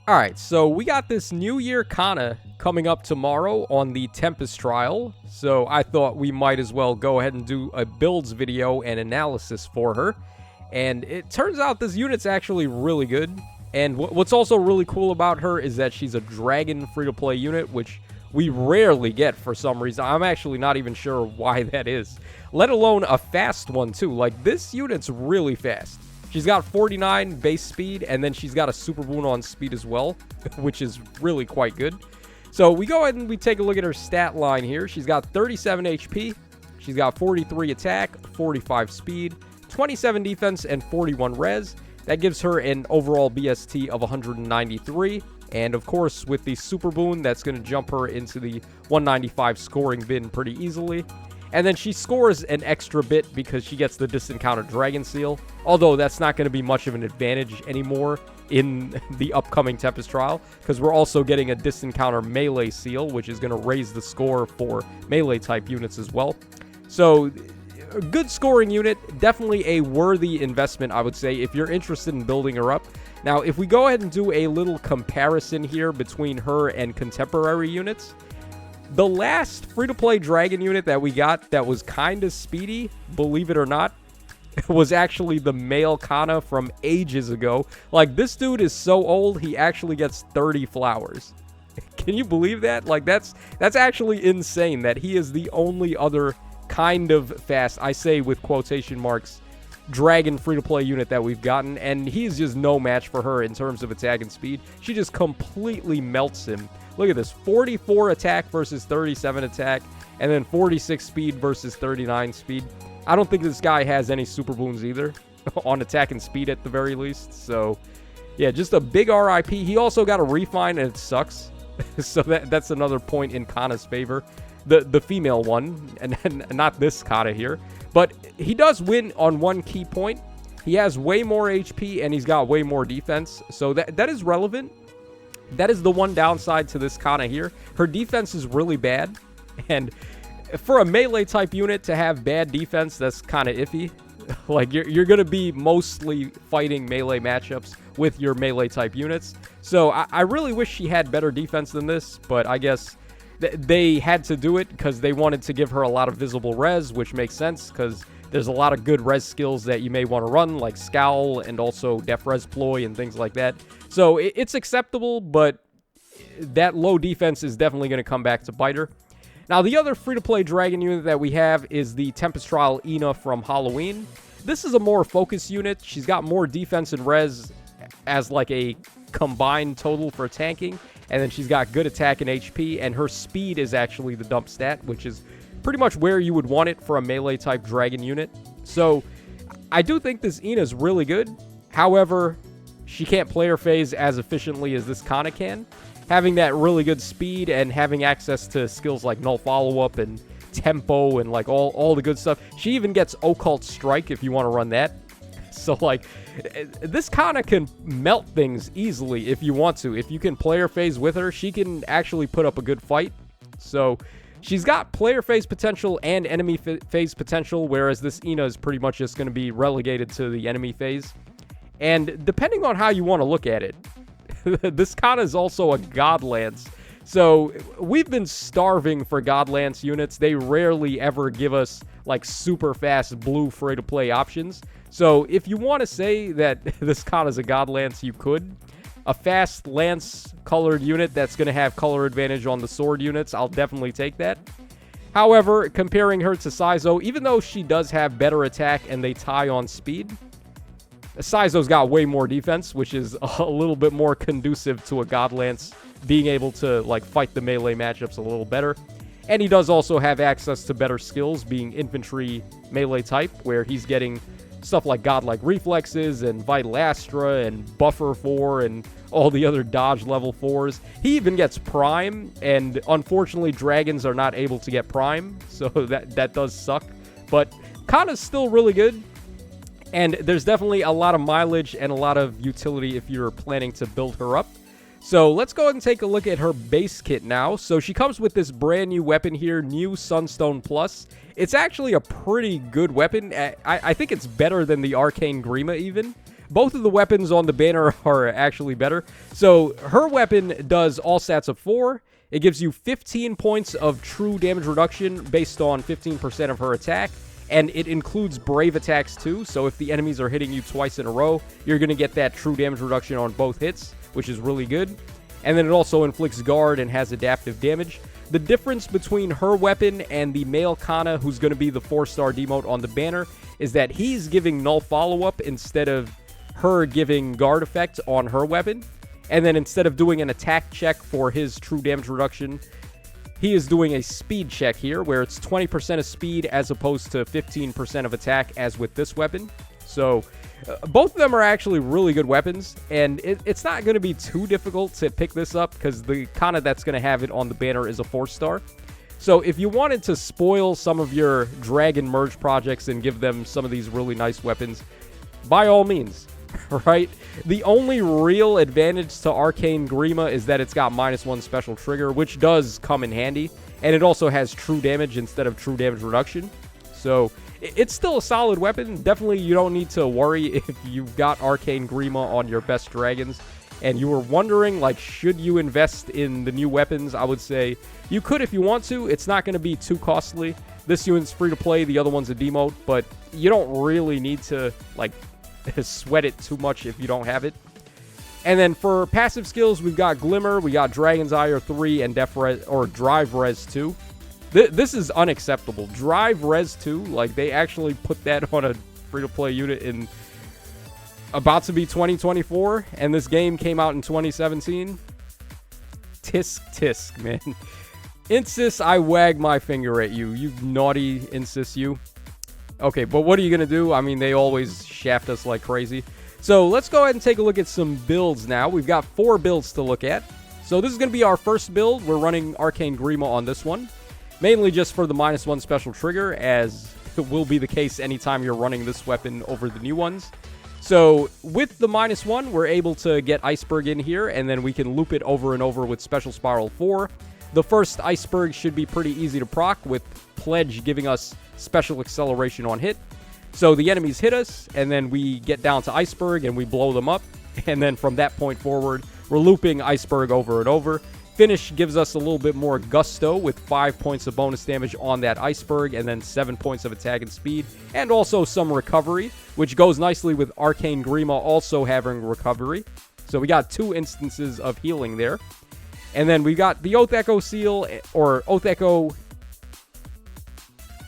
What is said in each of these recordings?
Alright, so we got this New Year Kana coming up tomorrow on the Tempest trial, so I thought we might as well go ahead and do a builds video and analysis for her. And it turns out this unit's actually really good, and what's also really cool about her is that she's a dragon free-to-play unit, which we rarely get for some reason. I'm actually not even sure why that is, let alone a fast one too. Like, this unit's really fast. She's got 49 base speed, and then she's got a super boon on speed as well, which is really quite good. So we go ahead and we take a look at her stat line here. She's got 37 HP, she's got 43 attack, 45 speed, 27 defense, and 41 res. That gives her an overall BST of 193. And of course, with the super boon, that's going to jump her into the 195 scoring bin pretty easily. And then she scores an extra bit because she gets the distant counter dragon seal. Although that's not going to be much of an advantage anymore in the upcoming Tempest trial, because we're also getting a distant counter melee seal, which is going to raise the score for melee type units as well. So a good scoring unit, definitely a worthy investment, I would say, if you're interested in building her up. Now, if we go ahead and do a little comparison here between her and contemporary units, the last free-to-play dragon unit that we got that was kind of speedy, believe it or not, was actually the male Kana from ages ago. Like, this dude is so old, he actually gets 30 flowers. Can you believe that? Like, that's actually insane that he is the only other kind of fast, I say with quotation marks, dragon free-to-play unit that we've gotten, and he's just no match for her in terms of attack and speed. She just completely melts him. Look at this, 44 attack versus 37 attack, and then 46 speed versus 39 speed. I don't think this guy has any super boons either, on attack and speed at the very least. So, yeah, just a big RIP. He also got a refine, and it sucks. So that's another point in Kana's favor. The female one, and not this Kana here. But he does win on one key point. He has way more HP, and he's got way more defense. So that is relevant. That is the one downside to this Kana here. Her defense is really bad, and for a melee type unit to have bad defense, that's kind of iffy. Like, you're going to be mostly fighting melee matchups with your melee type units. So I really wish she had better defense than this, but I guess they had to do it because they wanted to give her a lot of visible res, which makes sense because there's a lot of good res skills that you may want to run, like Scowl and also Def Res Ploy and things like that. So it's acceptable, but that low defense is definitely going to come back to bite her. Now, the other free-to-play dragon unit that we have is the Tempest Trial Ina from Halloween. This is a more focused unit. She's got more defense and res as like a combined total for tanking, and then she's got good attack and HP, and her speed is actually the dump stat, which is pretty much where you would want it for a melee type dragon unit. So I do think this Ina is really good. However, she can't play her phase as efficiently as this Kana can. Having that really good speed and having access to skills like null follow-up and tempo and like all the good stuff. She even gets occult strike if you want to run that. So like, this Kana can melt things easily if you want to. If you can player phase with her, she can actually put up a good fight. So she's got player phase potential and enemy phase potential, whereas this Ina is pretty much just going to be relegated to the enemy phase. And depending on how you want to look at it, this Kana is also a God Lance. So we've been starving for God Lance units. They rarely ever give us like super fast blue free-to-play options. So if you want to say that this Kana is a God Lance, you could. A fast Lance colored unit that's going to have color advantage on the sword units, I'll definitely take that. However, comparing her to Saizo, even though she does have better attack and they tie on speed, Saizo's got way more defense, which is a little bit more conducive to a God Lance being able to like fight the melee matchups a little better. And he does also have access to better skills, being infantry melee type, where he's getting stuff like godlike reflexes and vital astra and buffer 4 and all the other dodge level 4s. He even gets prime, and unfortunately dragons are not able to get prime, so that does suck. But Kana's still really good. And there's definitely a lot of mileage and a lot of utility if you're planning to build her up. So let's go ahead and take a look at her base kit now. So she comes with this brand new weapon here, New Sunstone Plus. It's actually a pretty good weapon. I think it's better than the Arcane Grima even. both of the weapons on the banner are actually better. So her weapon does all stats of 4. It gives you 15 points of true damage reduction based on 15% of her attack. And it includes brave attacks too. So if the enemies are hitting you twice in a row, you're going to get that true damage reduction on both hits, which is really good. And then it also inflicts guard and has adaptive damage. The difference between her weapon and the male Kana, who's going to be the 4-star demote on the banner, is that he's giving null follow-up instead of her giving guard effect on her weapon. And then instead of doing an attack check for his true damage reduction, he is doing a speed check here, where it's 20% of speed as opposed to 15% of attack as with this weapon. So both of them are actually really good weapons, and it's not going to be too difficult to pick this up because the Kana that's going to have it on the banner is a 4-star. So if you wanted to spoil some of your Dragon Merge projects and give them some of these really nice weapons, by all means, right? The only real advantage to Arcane Grima is that it's got -1 special trigger, which does come in handy, and it also has true damage instead of true damage reduction. So it's still a solid weapon. Definitely, you don't need to worry if you've got Arcane Grima on your best dragons and you were wondering, like, should you invest in the new weapons? I would say you could if you want to. It's not going to be too costly. This unit's free to play. The other one's a demote, but you don't really need to, like, sweat it too much if you don't have it. And then for passive skills, we've got Glimmer, we got Dragon's Ire 3, and Drive Res 2. This is unacceptable. Drive Res 2, like, they actually put that on a free-to-play unit in about to be 2024, and this game came out in 2017. Tisk, man. Insys, I wag my finger at you. You naughty Insys, you. Okay, but what are you going to do? I mean, they always shaft us like crazy. So let's go ahead and take a look at some builds now. We've got 4 builds to look at. So this is going to be our first build. We're running Arcane Grima on this one. Mainly just for the -1 special trigger, as it will be the case anytime you're running this weapon over the new ones. So with the -1, we're able to get Iceberg in here, and then we can loop it over and over with Special Spiral 4. The first Iceberg should be pretty easy to proc, with Pledge giving us special acceleration on hit. So the enemies hit us, and then we get down to Iceberg, and we blow them up. And then from that point forward, we're looping Iceberg over and over. Finish gives us a little bit more gusto with 5 points of bonus damage on that Iceberg, and then 7 points of attack and speed, and also some recovery, which goes nicely with Arcane Grima also having recovery. So we got 2 instances of healing there. And then we got the Oath Echo Seal, or Oath Echo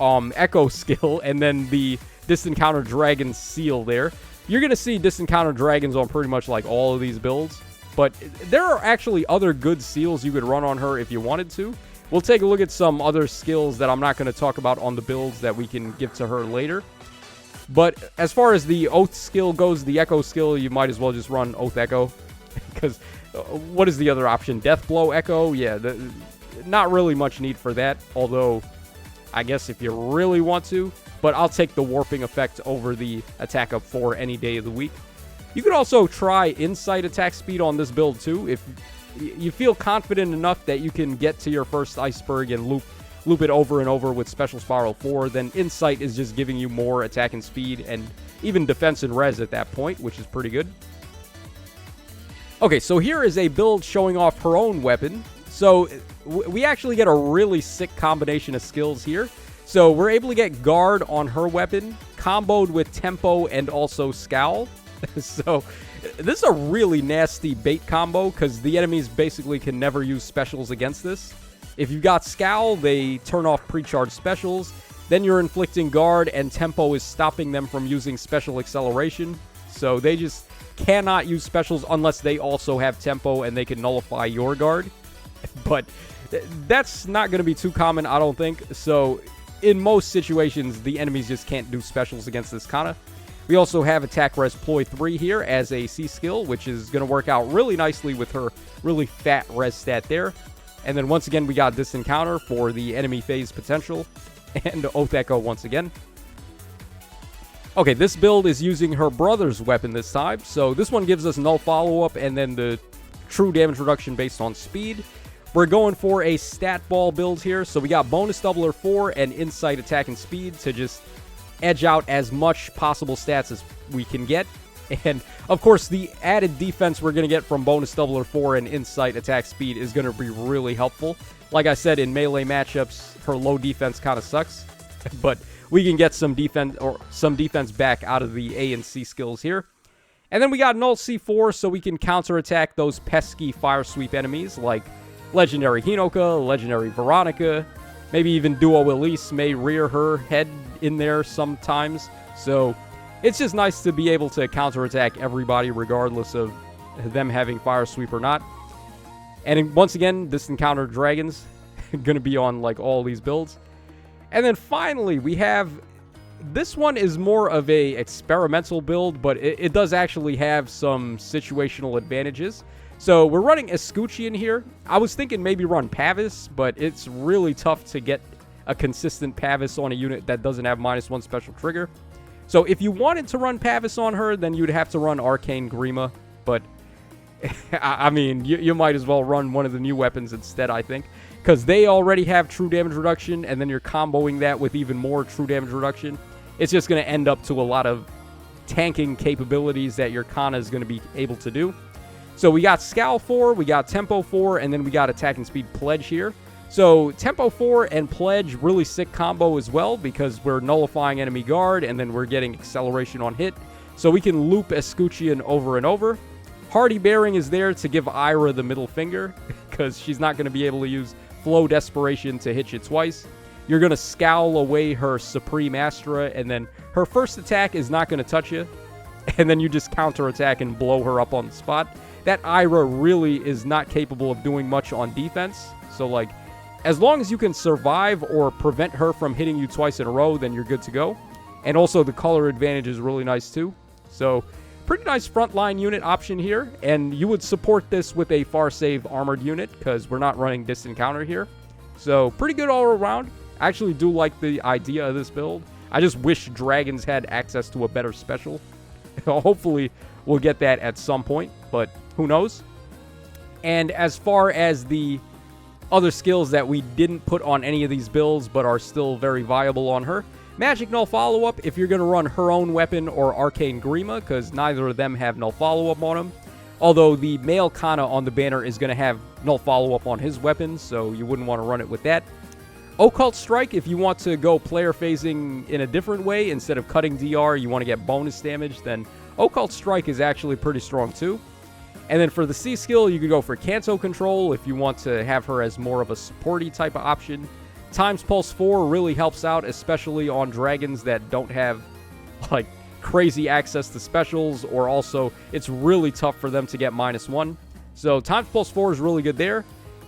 Echo skill, and then the Distant Counter Dragon Seal there. You're going to see Distant Counter Dragons on pretty much like all of these builds. But there are actually other good seals you could run on her if you wanted to. We'll take a look at some other skills that I'm not going to talk about on the builds that we can give to her later. But as far as the Oath skill goes, the Echo skill, you might as well just run Oath Echo. Because what is the other option? Death Blow Echo? Yeah, not really much need for that. Although, I guess if you really want to. But I'll take the Warping effect over the attack of 4 any day of the week. You could also try Insight attack speed on this build too. If you feel confident enough that you can get to your first Iceberg and loop it over and over with Special Spiral 4, then Insight is just giving you more attack and speed and even defense and res at that point, which is pretty good. Okay, so here is a build showing off her own weapon. So we actually get a really sick combination of skills here. So we're able to get Guard on her weapon, comboed with Tempo and also Scowl. So this is a really nasty bait combo because the enemies basically can never use specials against this. If you've got Scowl, they turn off pre-charged specials. Then you're inflicting Guard, and Tempo is stopping them from using special acceleration. So they just cannot use specials unless they also have Tempo and they can nullify your Guard. But that's not going to be too common, I don't think. So in most situations, the enemies just can't do specials against this Kana. We also have Attack Res Ploy 3 here as a C skill, which is going to work out really nicely with her really fat res stat there. And then once again, we got Distant Counter for the enemy phase potential, and Oath Echo once again. Okay, this build is using her brother's weapon this time. So this one gives us null follow-up and then the true damage reduction based on speed. We're going for a stat ball build here. So we got bonus doubler 4 and Insight attack and speed to just edge out as much possible stats as we can get. And, of course, the added defense we're going to get from bonus doubler 4 and insight attack speed is going to be really helpful. Like I said, in melee matchups, her low defense kind of sucks. But we can get some defense back out of the A and C skills here. And then we got Null C4, so we can counterattack those pesky Fire Sweep enemies like Legendary Hinoka, Legendary Veronica. Maybe even Duo Elise may rear her head in there sometimes. So it's just nice to be able to counterattack everybody regardless of them having Fire Sweep or not. And once again, this encounter dragons going to be on like all these builds. And then finally, we have... This one is more of a experimental build, but it does actually have some situational advantages. So we're running Escutcheon here. I was thinking maybe run Pavis, but it's really tough to get a consistent Pavis on a unit that doesn't have -1 special trigger. So if you wanted to run Pavis on her, then you'd have to run Arcane Grima. But, I mean, you might as well run one of the new weapons instead, I think. Because they already have true damage reduction, and then you're comboing that with even more true damage reduction. It's just going to end up to a lot of tanking capabilities that your Kana is going to be able to do. So we got Scowl 4, we got Tempo 4, and then we got Attack and Speed Pledge here. So Tempo 4 and Pledge, really sick combo as well, because we're nullifying enemy guard, and then we're getting acceleration on hit. So we can loop Escutcheon over and over. Hardy Bearing is there to give Ira the middle finger, because she's not going to be able to use Flow Desperation to hit you twice. You're going to Scowl away her Supreme Astra, and then her first attack is not going to touch you. And then you just counterattack and blow her up on the spot. That Ira really is not capable of doing much on defense. So, like, as long as you can survive or prevent her from hitting you twice in a row, then you're good to go. And also, the color advantage is really nice, too. So, pretty nice frontline unit option here. And you would support this with a far save armored unit, because we're not running distant counter here. So, pretty good all around. I actually do like the idea of this build. I just wish dragons had access to a better special. Hopefully, we'll get that at some point, but who knows? And as far as the other skills that we didn't put on any of these builds, but are still very viable on her, Magic Null Follow-Up, if you're going to run her own weapon or Arcane Grima, because neither of them have Null Follow-Up on them. Although the male Kana on the banner is going to have Null Follow-Up on his weapon, so you wouldn't want to run it with that. Occult Strike, if you want to go player phasing in a different way, instead of cutting DR, you want to get bonus damage, then Occult Strike is actually pretty strong too. And then for the C skill, you could go for Canto Control if you want to have her as more of a supporty type of option. Times Pulse 4 really helps out, especially on dragons that don't have, like, crazy access to specials, or also it's really tough for them to get -1. So Times Pulse 4 is really good there.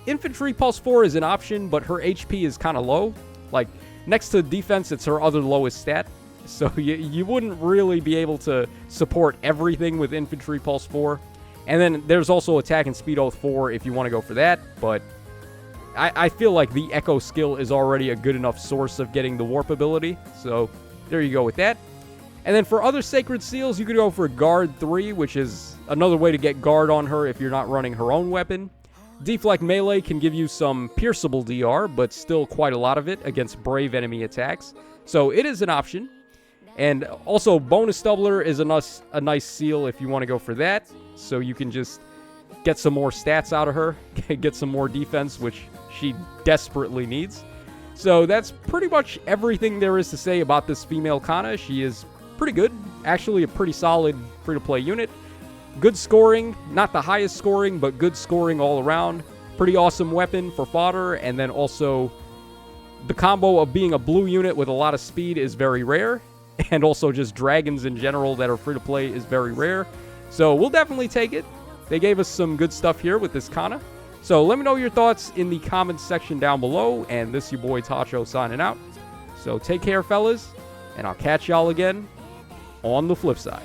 Infantry Pulse 4 is an option, but her HP is kind of low. Like, next to defense, it's her other lowest stat. So you wouldn't really be able to support everything with Infantry Pulse 4. And then there's also Attack and Speed Oath 4 if you want to go for that. But I feel like the Echo skill is already a good enough source of getting the Warp ability. So there you go with that. And then for other Sacred Seals, you could go for Guard 3, which is another way to get guard on her if you're not running her own weapon. Deflect Melee can give you some pierceable DR, but still quite a lot of it against brave enemy attacks. So it is an option. And also, Bonus Doubler is a nice seal if you want to go for that. So you can just get some more stats out of her, get some more defense, which she desperately needs. So that's pretty much everything there is to say about this female Kana. She is pretty good. Actually, a pretty solid free-to-play unit. Good scoring, not the highest scoring, but good scoring all around. Pretty awesome weapon for fodder, and then also the combo of being a blue unit with a lot of speed is very rare, and also just dragons in general that are free to play is very rare. So we'll definitely take it. They gave us some good stuff here with this Kana. So let me know your thoughts in the comments section down below, and this your boy Tacho signing out. So take care, fellas, and I'll catch y'all again on the flip side.